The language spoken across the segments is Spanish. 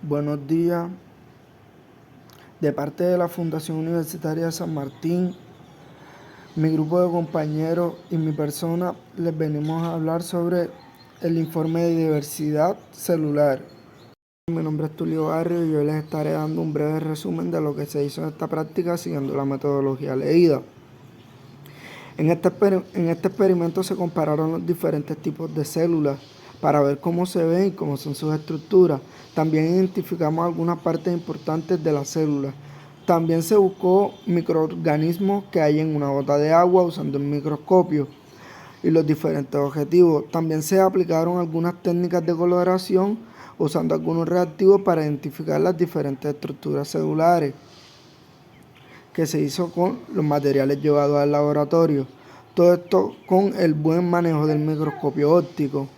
Buenos días. De parte de la Fundación Universitaria de San Martín, mi grupo de compañeros y mi persona les venimos a hablar sobre el informe de diversidad celular. Mi nombre es Tulio Barrio y yo les estaré dando un breve resumen de lo que se hizo en esta práctica siguiendo la metodología leída. En este experimento se compararon los diferentes tipos de células para ver cómo se ven y cómo son sus estructuras. También identificamos algunas partes importantes de las células. También se buscó microorganismos que hay en una gota de agua usando el microscopio y los diferentes objetivos. También se aplicaron algunas técnicas de coloración usando algunos reactivos para identificar las diferentes estructuras celulares que se hizo con los materiales llevados al laboratorio. Todo esto con el buen manejo del microscopio óptico.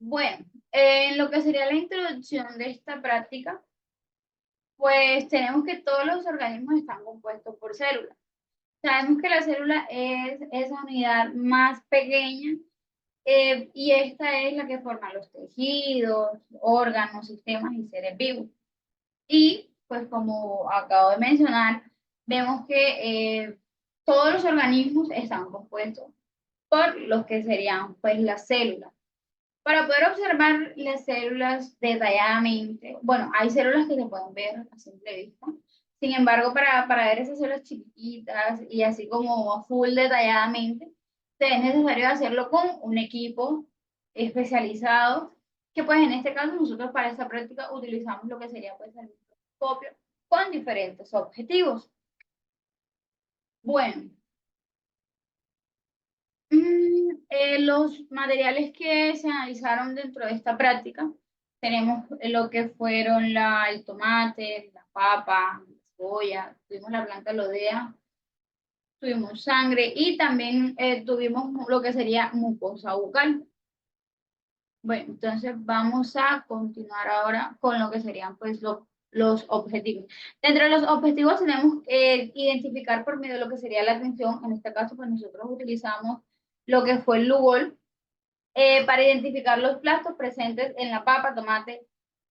Bueno, en lo que sería la introducción de esta práctica, pues tenemos que todos los organismos están compuestos por células. Sabemos que la célula es esa unidad más pequeña y esta es la que forma los tejidos, órganos, sistemas y seres vivos. Y pues como acabo de mencionar, vemos que todos los organismos están compuestos por los que serían pues las células. Para poder observar las células detalladamente, bueno, hay células que se pueden ver a simple vista. Sin embargo, para ver esas células chiquititas y así como full detalladamente, es necesario hacerlo con un equipo especializado, que pues en este caso nosotros para esta práctica utilizamos lo que sería pues el microscopio con diferentes objetivos. Bueno, los materiales que se analizaron dentro de esta práctica, tenemos lo que fueron el tomate, la papa, la cebolla, tuvimos la planta lodea, tuvimos sangre y también tuvimos lo que sería mucosa bucal. Bueno, entonces vamos a continuar ahora con lo que serían pues los objetivos. Dentro de los objetivos tenemos que identificar por medio de lo que sería la atención. En este caso pues nosotros utilizamos lo que fue el Lugol para identificar los plastos presentes en la papa, tomate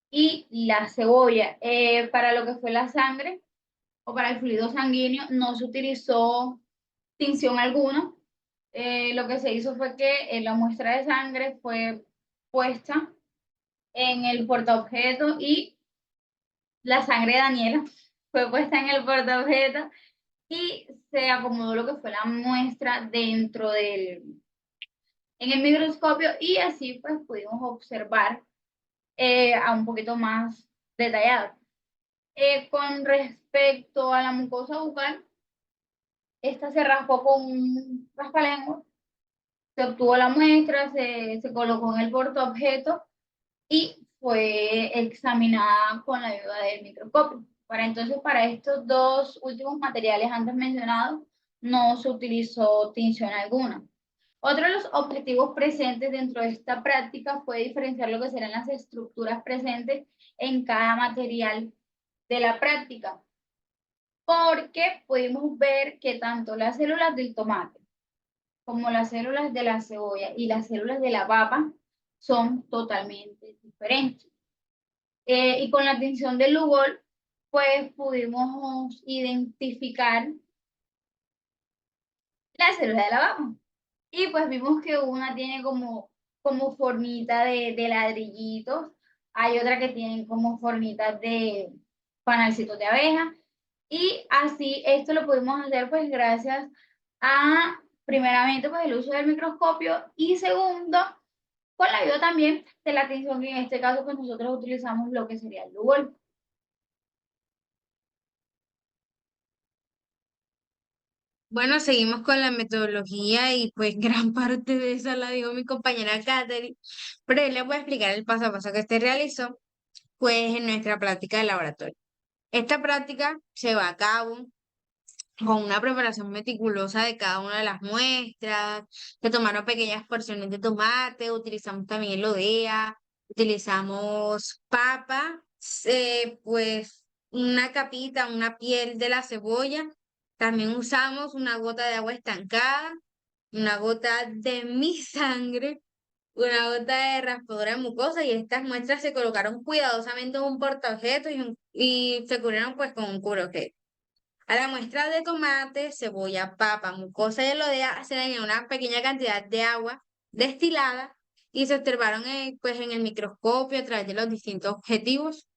y la cebolla. Para lo que fue la sangre o para el fluido sanguíneo no se utilizó tinción alguna. Lo que se hizo fue que la muestra de sangre fue puesta en el portaobjeto y la sangre de Daniela fue puesta en el portaobjeto y se acomodó lo que fue la muestra en el microscopio y así pues pudimos observar a un poquito más detallado. Con respecto a la mucosa bucal, esta se raspó con un raspalengua, se obtuvo la muestra, se colocó en el portaobjeto y fue examinada con la ayuda del microscopio. Para estos dos últimos materiales antes mencionados, no se utilizó tinción alguna. Otro de los objetivos presentes dentro de esta práctica fue diferenciar lo que serán las estructuras presentes en cada material de la práctica, porque pudimos ver que tanto las células del tomate como las células de la cebolla y las células de la papa son totalmente diferentes. Y con la atención del Lugol, pues pudimos identificar la célula de la papa. Y pues vimos que una tiene como formita de ladrillitos, hay otra que tienen como formitas de panalcitos de abeja, y así esto lo pudimos hacer pues gracias a, primeramente, pues el uso del microscopio, y segundo, con la ayuda también de la atención, que en este caso pues nosotros utilizamos lo que sería el Google. Bueno, seguimos con la metodología y pues gran parte de esa la dijo mi compañera Katherine, pero yo les voy a explicar el paso a paso que se realizó pues en nuestra práctica de laboratorio. Esta práctica se va a cabo con una preparación meticulosa de cada una de las muestras, se tomaron pequeñas porciones de tomate, utilizamos también el ODEA, utilizamos papa, pues una capita, una piel de la cebolla, también usamos una gota de agua estancada, una gota de mi sangre, una gota de raspadura mucosa y estas muestras se colocaron cuidadosamente en un portaobjetos y se cubrieron pues con un cubreobjetos. A la muestra de tomate, cebolla, papa, mucosa y elodea se le añadió una pequeña cantidad de agua destilada y se observaron pues, en el microscopio a través de los distintos objetivos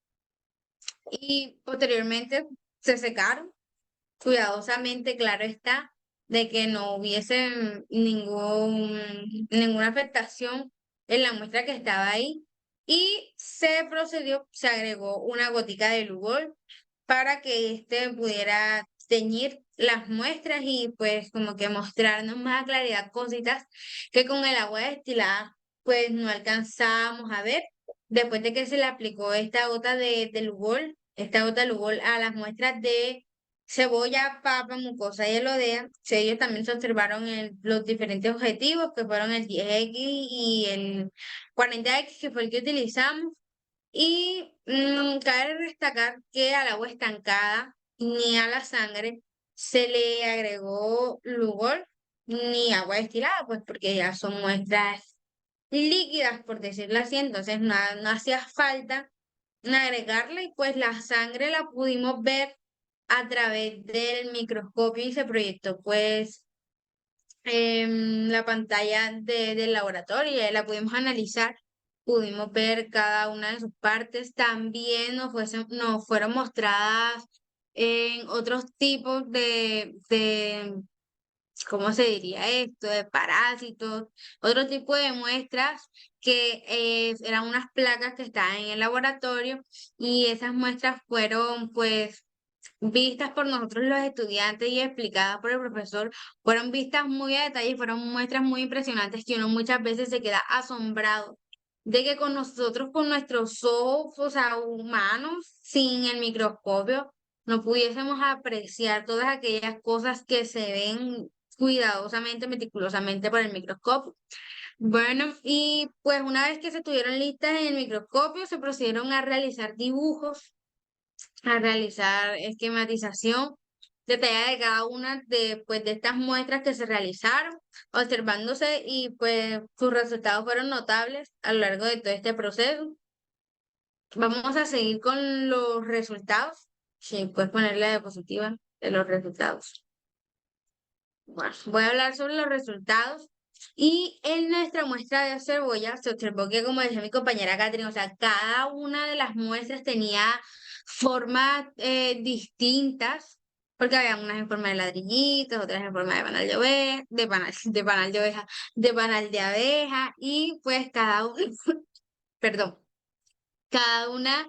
y posteriormente se secaron cuidadosamente, claro está, de que no hubiese ninguna afectación en la muestra que estaba ahí y se agregó una gotica de Lugol para que éste pudiera teñir las muestras y pues como que mostrarnos más a claridad cositas que con el agua destilada pues no alcanzábamos a ver. Después de que se le aplicó esta gota de Lugol, esta gota de Lugol a las muestras de cebolla, papa, mucosa y elodea, ellos también se observaron los diferentes objetivos que fueron el 10X y el 40X que fue el que utilizamos. Y cabe destacar que al agua estancada ni a la sangre se le agregó Lugol ni agua destilada, pues porque ya son muestras líquidas, por decirlo así, entonces no hacía falta agregarle y pues la sangre la pudimos ver a través del microscopio y se proyectó pues en la pantalla del laboratorio y ahí la pudimos analizar, pudimos ver cada una de sus partes, también nos fueron mostradas en otros tipos ¿cómo se diría esto? De parásitos, otro tipo de muestras que eran unas placas que estaban en el laboratorio y esas muestras fueron pues vistas por nosotros los estudiantes y explicadas por el profesor, fueron vistas muy a detalle y fueron muestras muy impresionantes que uno muchas veces se queda asombrado de que con nosotros, con nuestros ojos, o sea, humanos, sin el microscopio, no pudiésemos apreciar todas aquellas cosas que se ven cuidadosamente, meticulosamente por el microscopio. Bueno, y pues una vez que se tuvieron listas en el microscopio, se procedieron a realizar dibujos, a realizar esquematización detallada de cada una de estas muestras que se realizaron, observándose y pues sus resultados fueron notables a lo largo de todo este proceso. Vamos a seguir con los resultados. Sí, puedes ponerle la diapositiva de los resultados. Bueno, voy a hablar sobre los resultados. Y en nuestra muestra de cebolla se observó que, como decía mi compañera Catherine, o sea, cada una de las muestras tenía formas distintas, porque había unas en forma de ladrillitos, otras en forma de panal de oveja, de panal de abeja, y pues cada uno, perdón, cada una,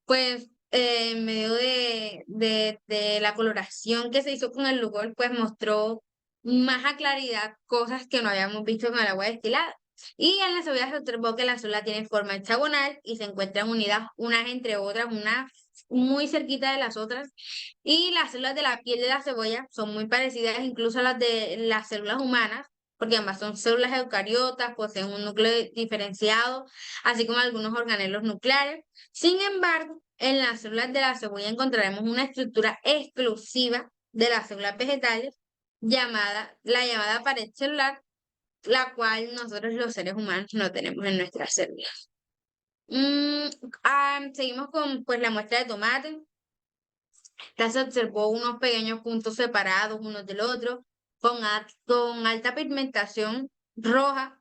pues, en medio de la coloración que se hizo con el Lugol, pues mostró más a claridad cosas que no habíamos visto con el agua destilada. Y en la cebolla se observó que la célula tiene forma hexagonal y se encuentran unidas unas entre otras, unas muy cerquita de las otras. Y las células de la piel de la cebolla son muy parecidas incluso a las de las células humanas, porque ambas son células eucariotas, poseen un núcleo diferenciado, así como algunos organelos nucleares. Sin embargo, en las células de la cebolla encontraremos una estructura exclusiva de las células vegetales, la llamada pared celular, la cual nosotros los seres humanos no tenemos en nuestras células. Seguimos con pues, la muestra de tomate. Esta se observó unos pequeños puntos separados unos del otro, con alta pigmentación roja.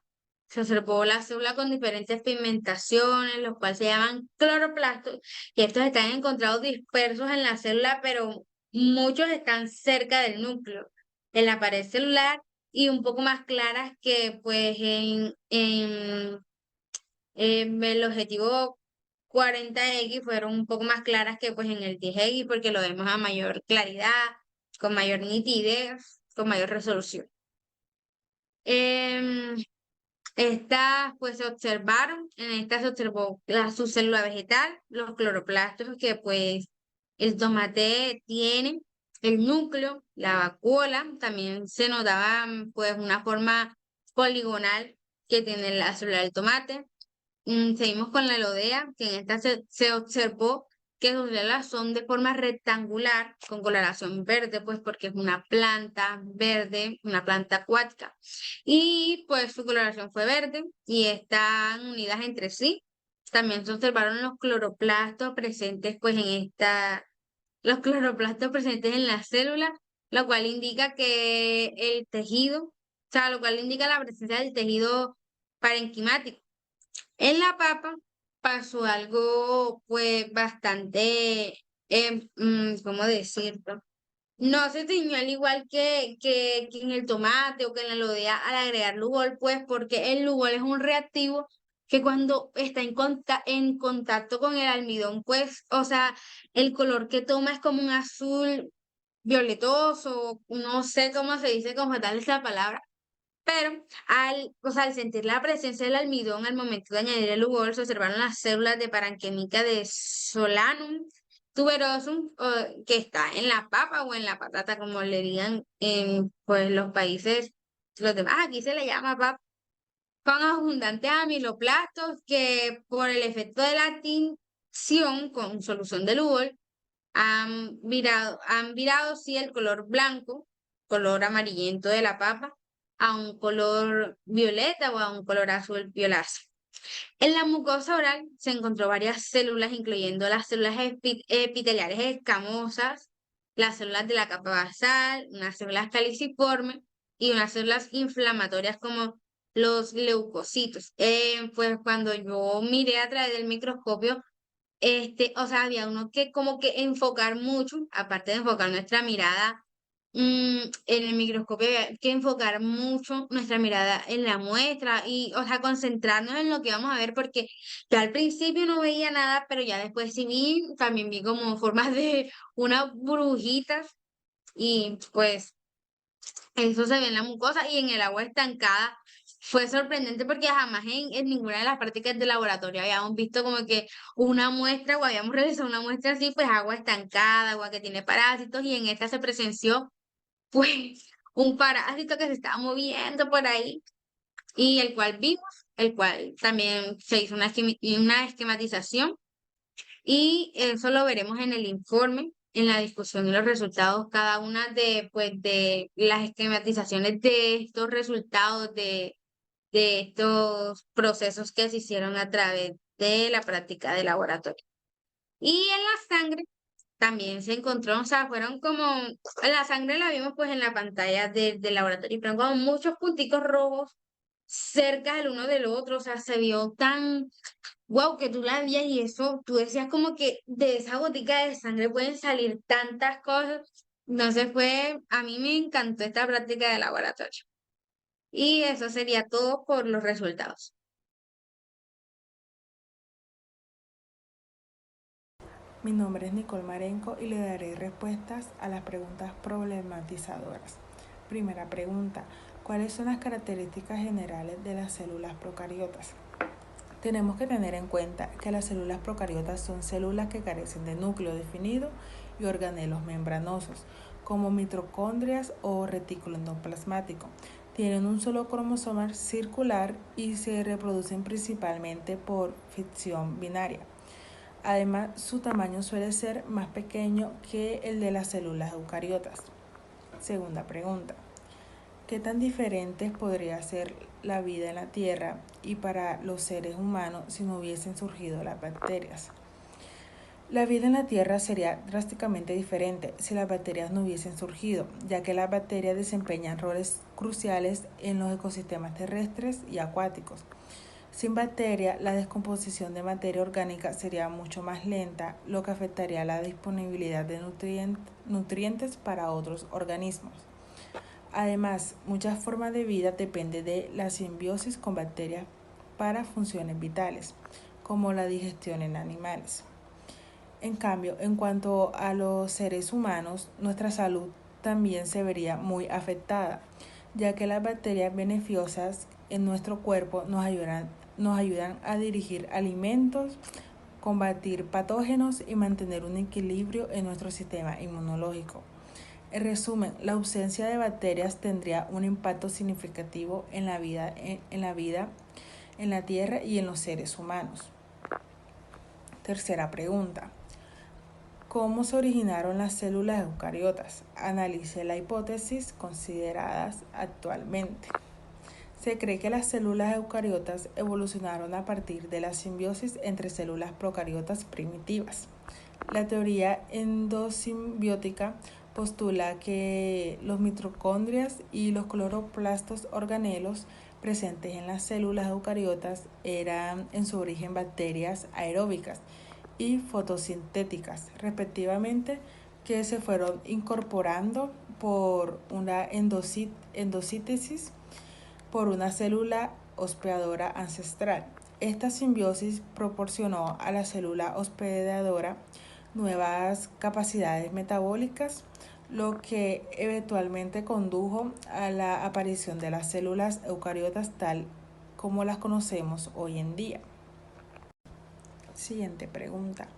Se observó la célula con diferentes pigmentaciones, los cuales se llaman cloroplastos, y estos están encontrados dispersos en la célula, pero muchos están cerca del núcleo, en la pared celular, y un poco más claras que pues en el objetivo 40X fueron un poco más claras que pues en el 10X porque lo vemos a mayor claridad, con mayor nitidez, con mayor resolución. Estas pues se observaron, en esta se observó su célula vegetal, los cloroplastos que pues el tomate tiene, el núcleo, la vacuola, también se notaba pues una forma poligonal que tiene la célula del tomate. Seguimos con la elodea, que en esta se observó que sus células son de forma rectangular, con coloración verde, pues porque es una planta verde, una planta acuática. Y pues su coloración fue verde y están unidas entre sí. También se observaron los cloroplastos presentes, pues los cloroplastos presentes en la célula, lo cual indica que el tejido, o sea, lo cual indica la presencia del tejido parenquimático. En la papa pasó algo pues bastante, ¿cómo decirlo? No se tiñó al igual que en el tomate o que en la lodea al agregar Lugol, pues porque el Lugol es un reactivo que cuando está en contacto con el almidón, pues, o sea, el color que toma es como un azul violetoso, no sé cómo se dice como tal esa palabra, pero o sea, al sentir la presencia del almidón al momento de añadir el Lugol, se observaron las células de parenquímica de Solanum tuberosum, que está en la papa o en la patata, como le digan en pues, los países, los demás, aquí se le llama papa, con abundantes amiloplastos que por el efecto de la tinción con solución de Lugol han virado sí el color blanco, color amarillento de la papa, a un color violeta o a un color azul violáceo. En la mucosa oral se encontró varias células, incluyendo las células epiteliales escamosas, las células de la capa basal, unas células caliciformes y unas células inflamatorias como los leucocitos. Pues cuando yo miré a través del microscopio, o sea, había uno que como que enfocar mucho, aparte de enfocar nuestra mirada en el microscopio, había que enfocar mucho nuestra mirada en la muestra y, o sea, concentrarnos en lo que vamos a ver, porque yo al principio no veía nada, pero ya después sí también vi como formas de unas burbujitas y pues eso se ve en la mucosa y en el agua estancada. Fue sorprendente porque jamás en ninguna de las prácticas de laboratorio habíamos visto como que una muestra o habíamos realizado una muestra así, pues agua estancada, agua que tiene parásitos, y en esta se presenció pues un parásito que se estaba moviendo por ahí y el cual vimos, el cual también se hizo una esquematización y eso lo veremos en el informe, en la discusión y los resultados, cada una de las esquematizaciones de estos resultados, de estos procesos que se hicieron a través de la práctica de laboratorio. Y en la sangre también se encontró, o sea, fueron como, la sangre la vimos pues en la pantalla del laboratorio, pero como muchos punticos rojos cerca el uno del otro, o sea, se vio tan wow, que tú la veías y eso, tú decías como que de esa gotica de sangre pueden salir tantas cosas. Entonces a mí me encantó esta práctica de laboratorio. Y eso sería todo por los resultados. Mi nombre es Nicole Marenco y le daré respuestas a las preguntas problematizadoras. Primera pregunta, ¿cuáles son las características generales de las células procariotas? Tenemos que tener en cuenta que las células procariotas son células que carecen de núcleo definido y organelos membranosos, como mitocondrias o retículo endoplasmático. Tienen un solo cromosoma circular y se reproducen principalmente por fisión binaria. Además, su tamaño suele ser más pequeño que el de las células eucariotas. Segunda pregunta, ¿qué tan diferente podría ser la vida en la Tierra y para los seres humanos si no hubiesen surgido las bacterias? La vida en la Tierra sería drásticamente diferente si las bacterias no hubiesen surgido, ya que las bacterias desempeñan roles cruciales en los ecosistemas terrestres y acuáticos. Sin bacterias, la descomposición de materia orgánica sería mucho más lenta, lo que afectaría la disponibilidad de nutrientes para otros organismos. Además, muchas formas de vida dependen de la simbiosis con bacterias para funciones vitales, como la digestión en animales. En cambio, en cuanto a los seres humanos, nuestra salud también se vería muy afectada, ya que las bacterias beneficiosas en nuestro cuerpo nos ayudan a dirigir alimentos, combatir patógenos y mantener un equilibrio en nuestro sistema inmunológico. En resumen, la ausencia de bacterias tendría un impacto significativo en la vida en la Tierra y en los seres humanos. Tercera pregunta, ¿Cómo se originaron las células eucariotas? Analice la hipótesis consideradas actualmente. Se cree que las células eucariotas evolucionaron a partir de la simbiosis entre células procariotas primitivas. La teoría endosimbiótica postula que los mitocondrias y los cloroplastos organelos presentes en las células eucariotas eran en su origen bacterias aeróbicas y fotosintéticas, respectivamente, que se fueron incorporando por una endosíntesis por una célula hospedadora ancestral. Esta simbiosis proporcionó a la célula hospedadora nuevas capacidades metabólicas, lo que eventualmente condujo a la aparición de las células eucariotas tal como las conocemos hoy en día. Siguiente pregunta.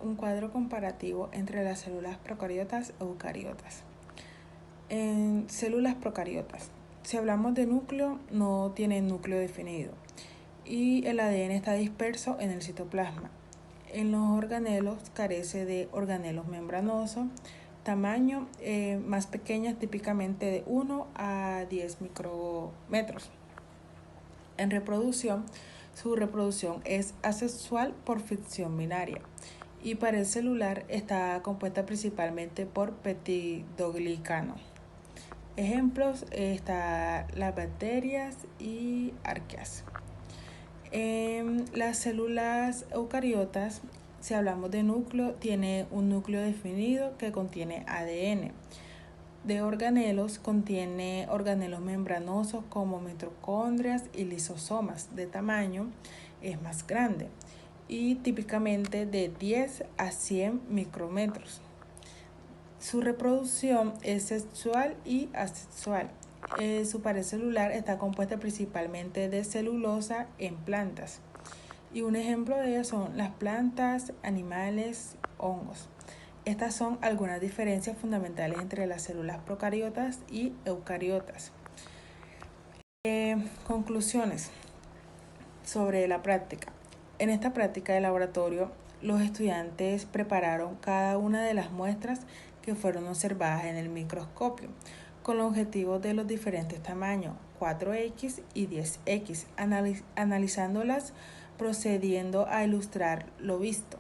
Un cuadro comparativo entre las células procariotas y eucariotas. En células procariotas, si hablamos de núcleo, no tiene núcleo definido y el ADN está disperso en el citoplasma. En los organelos carece de organelos membranosos, tamaño más pequeñas, típicamente de 1 a 10 micrómetros. En reproducción, su reproducción es asexual por ficción binaria y pared celular está compuesta principalmente por peptidoglicano. Ejemplos están las bacterias y arqueas. Las células eucariotas, si hablamos de núcleo, tiene un núcleo definido que contiene ADN. De organelos, contiene organelos membranosos como mitocondrias y lisosomas. De tamaño es más grande y típicamente de 10 a 100 micrómetros. Su reproducción es sexual y asexual. Su pared celular está compuesta principalmente de celulosa en plantas. Y un ejemplo de ello son las plantas, animales, hongos. Estas son algunas diferencias fundamentales entre las células procariotas y eucariotas. Conclusiones sobre la práctica. En esta práctica de laboratorio, los estudiantes prepararon cada una de las muestras que fueron observadas en el microscopio con los objetivos de los diferentes tamaños 4X y 10X, analizándolas procediendo a ilustrar lo visto.